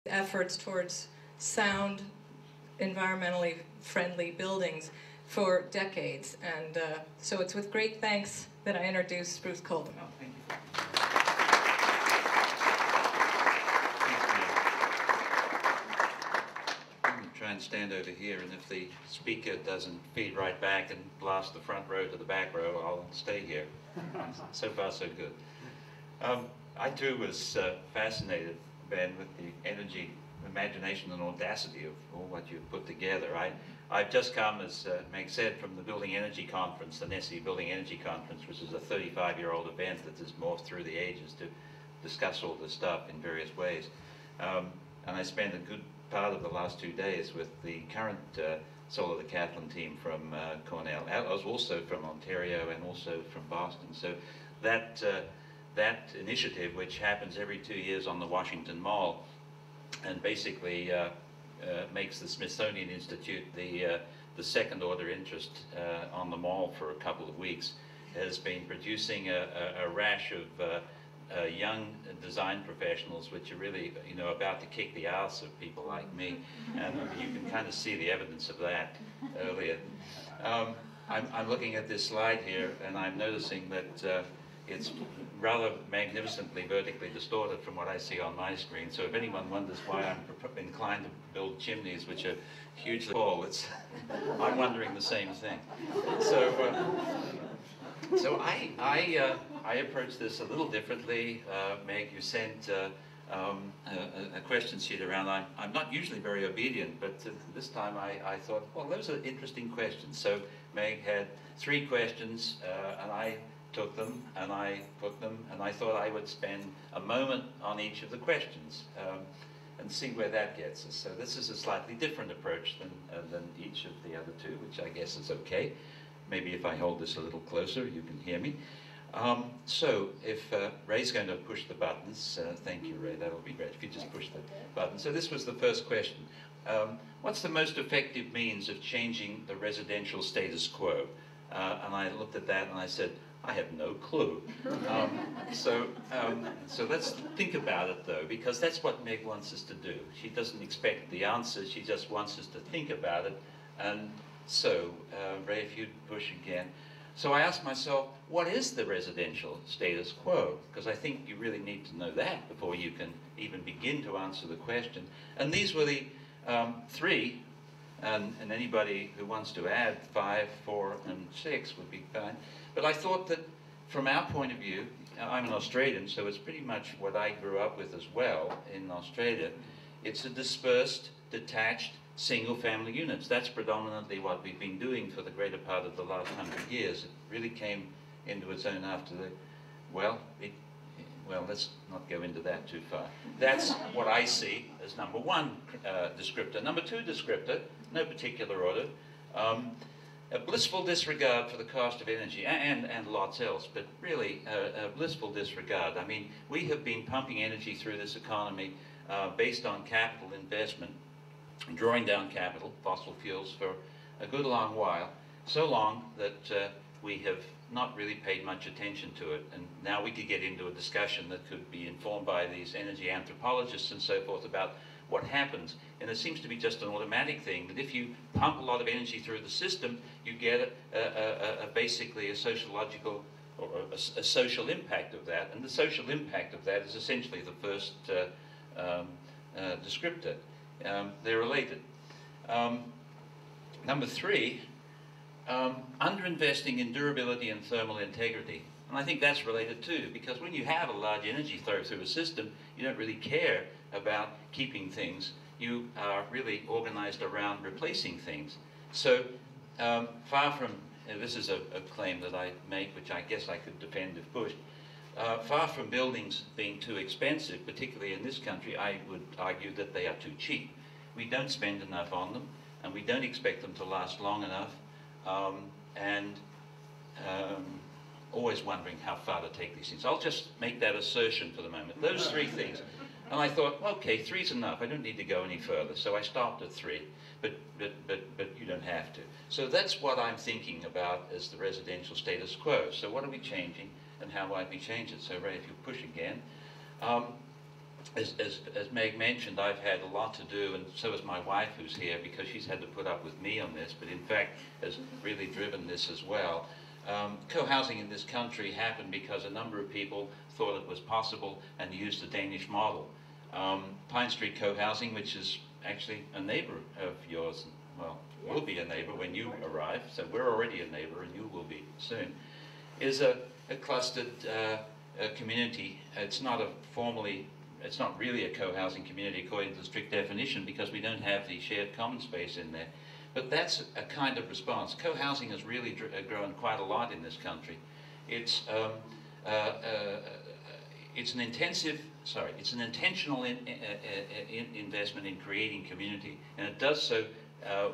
efforts towards sound, environmentally friendly buildings for decades. And so it's with great thanks that I introduce Bruce Coldham. Oh, thank you. I'm going to try and stand over here, and if the speaker doesn't feed right back and blast the front row to the back row, I'll stay here. So far, so good. I too was fascinated, Ben, with the energy, imagination and audacity of all what you've put together. I've just come, as Meg said, from the Building Energy Conference, the NESI Building Energy Conference, which is a 35-year-old event that has morphed through the ages to discuss all this stuff in various ways. And I spent a good part of the last 2 days with the current Solar Decathlon team from Cornell. I was also from Ontario and also from Boston. So that initiative, which happens every 2 years on the Washington Mall, and basically makes the Smithsonian Institute the second order interest on the mall for a couple of weeks, has been producing a rash of young design professionals which are really, you know, about to kick the ass of people like me, and you can kind of see the evidence of that earlier. I'm looking at this slide here, and I'm noticing that it's rather magnificently vertically distorted from what I see on my screen. So if anyone wonders why I'm inclined to build chimneys which are hugely tall, I'm wondering the same thing. So I approached this a little differently. Meg, you sent a question sheet around. I'm not usually very obedient, but this time I thought, well, those are interesting questions. So Meg had 3 questions, and I took them and I put them, and I thought I would spend a moment on each of the questions and see where that gets us. So this is a slightly different approach than each of the other 2, which I guess is okay. Maybe if I hold this a little closer, you can hear me. So if Ray's going to push the buttons, thank you, Ray, that'll be great if you just push the button. So this was the first question. What's the most effective means of changing the residential status quo? And I looked at that and I said, I have no clue. So let's think about it, though, because that's what Meg wants us to do. She doesn't expect the answer, she just wants us to think about it. And so, Ray, if you'd push again. So I asked myself, what is the residential status quo? Because I think you really need to know that before you can even begin to answer the question. And these were the 3, and anybody who wants to add 5, 4, and 6 would be fine. But I thought that from our point of view, I'm an Australian, so it's pretty much what I grew up with as well in Australia. It's a dispersed, detached, single-family units. That's predominantly what we've been doing for the greater part of the last 100 years. It really came into its own after the, well, let's not go into that too far. That's what I see as number 1 descriptor. Number 2 descriptor, no particular order, a blissful disregard for the cost of energy, and lots else, but really a blissful disregard. I mean, we have been pumping energy through this economy based on capital investment, drawing down capital, fossil fuels, for a good long while, so long that we have not really paid much attention to it. And now we could get into a discussion that could be informed by these energy anthropologists and so forth about what happens. And it seems to be just an automatic thing, that if you pump a lot of energy through the system, you get basically a sociological or a social impact of that. And the social impact of that is essentially the first descriptor. They're related. Number 3, underinvesting in durability and thermal integrity. And I think that's related too, because when you have a large energy flow through a system, you don't really care about keeping things. You are really organized around replacing things. So far from, this is a claim that I make, which I guess I could defend if pushed, far from buildings being too expensive, particularly in this country, I would argue that they are too cheap. We don't spend enough on them, and we don't expect them to last long enough, always wondering how far to take these things. I'll just make that assertion for the moment. Those 3 things. And I thought, okay, 3's enough. I don't need to go any further. So I stopped at 3, but you don't have to. So that's what I'm thinking about as the residential status quo. So what are we changing, and how might we change it? So Ray, if you push again. as Meg mentioned, I've had a lot to do, and so has my wife, who's here, because she's had to put up with me on this, but in fact has really driven this as well. Co-housing in this country happened because a number of people thought it was possible and used the Danish model. Pine Street Co-housing, which is actually a neighbor of yours, well, will be a neighbor when you arrive, so we're already a neighbor and you will be soon, is a clustered community. It's not really a co-housing community according to the strict definition, because we don't have the shared common space in there. But that's a kind of response. Co-housing has really grown quite a lot in this country. It's an intentional investment in creating community, and it does so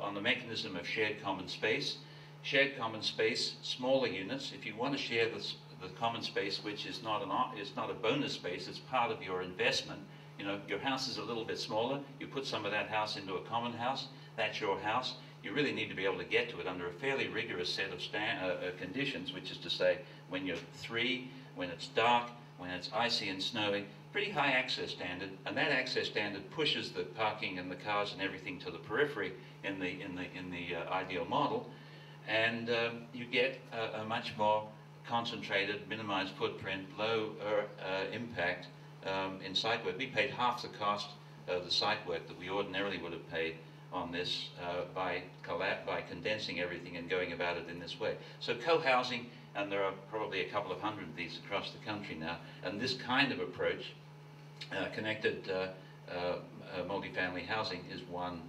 on the mechanism of shared common space. Shared common space, smaller units. If you want to share the common space, which is not a bonus space, it's part of your investment. You know, your house is a little bit smaller. You put some of that house into a common house. That's your house. You really need to be able to get to it under a fairly rigorous set of conditions, which is to say, when you're 3, when it's dark, when it's icy and snowy, pretty high access standard, and that access standard pushes the parking and the cars and everything to the periphery in the ideal model, and you get a much more concentrated, minimized footprint, low impact in site work. We paid half the cost of the site work that we ordinarily would have paid on this by condensing everything and going about it in this way. So co-housing, and there are probably a couple of hundred of these across the country now, and this kind of approach, connected multifamily housing, is one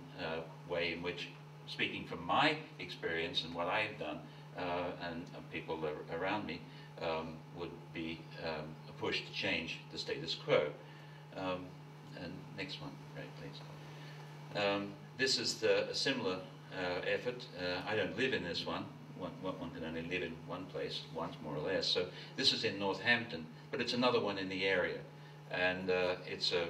way in which, speaking from my experience and what I've done, and people around me, would be a push to change the status quo. And next one, right, please. This is a similar effort. I don't live in this one. One can only live in one place once, more or less. So this is in Northampton, but it's another one in the area. And it's a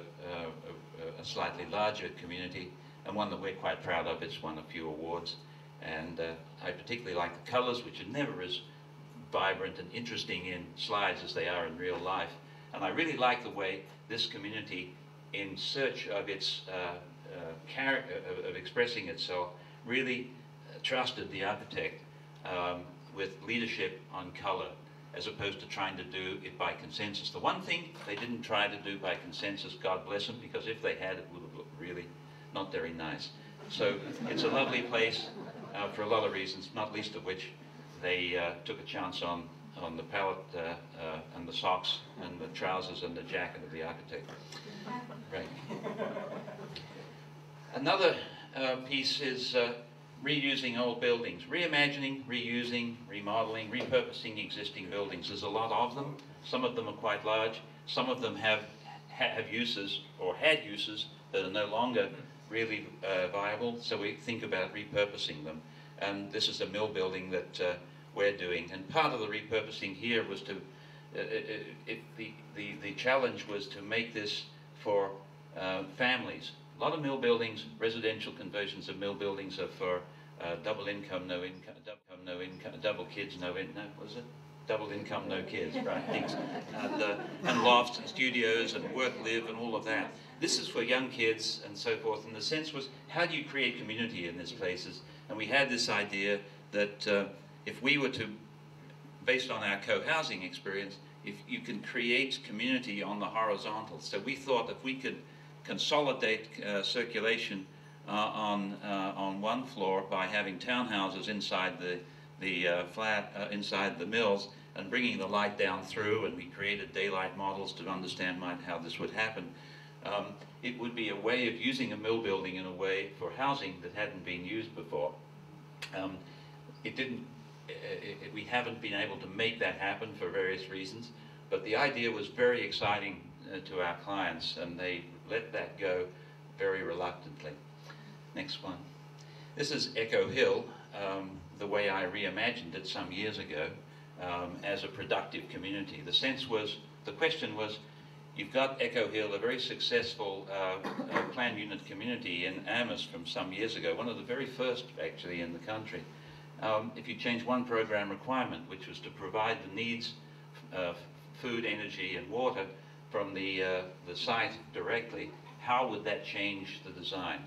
slightly larger community, and one that we're quite proud of. It's won a few awards. And I particularly like the colors, which are never as vibrant and interesting in slides as they are in real life. And I really like the way this community, in search of its of expressing itself, really trusted the architect with leadership on color, as opposed to trying to do it by consensus. The one thing they didn't try to do by consensus, God bless them, because if they had, it would have looked really not very nice. So it's a lovely place for a lot of reasons, not least of which they took a chance on the palette and the socks and the trousers and the jacket of the architect. Right. Another piece is reusing old buildings, reimagining, reusing, remodeling, repurposing existing buildings. There's a lot of them. Some of them are quite large. Some of them have uses, or had uses, that are no longer really viable, so we think about repurposing them. And this is a mill building that we're doing. And part of the repurposing here was to, the challenge was to make this for families. A lot of mill buildings, residential conversions of mill buildings, are for double income, no income, double kids, no income, what is it? Double income, no kids, right, thanks. And lofts and studios and work, live and all of that. This is for young kids and so forth, and the sense was, how do you create community in these places? And we had this idea that if we were to, based on our co-housing experience, if you can create community on the horizontal. So we thought if we could consolidate circulation on one floor by having townhouses inside the flat, inside the mills, and bringing the light down through, and we created daylight models to understand how this would happen. It would be a way of using a mill building in a way for housing that hadn't been used before. We haven't been able to make that happen for various reasons, but the idea was very exciting to our clients, and they let that go very reluctantly. Next one. This is Echo Hill, the way I reimagined it some years ago, as a productive community. The sense was, the question was, you've got Echo Hill, a very successful planned unit community in Amherst from some years ago, one of the very first actually in the country. If you change one program requirement, which was to provide the needs of food, energy and water from the site directly, how would that change the design?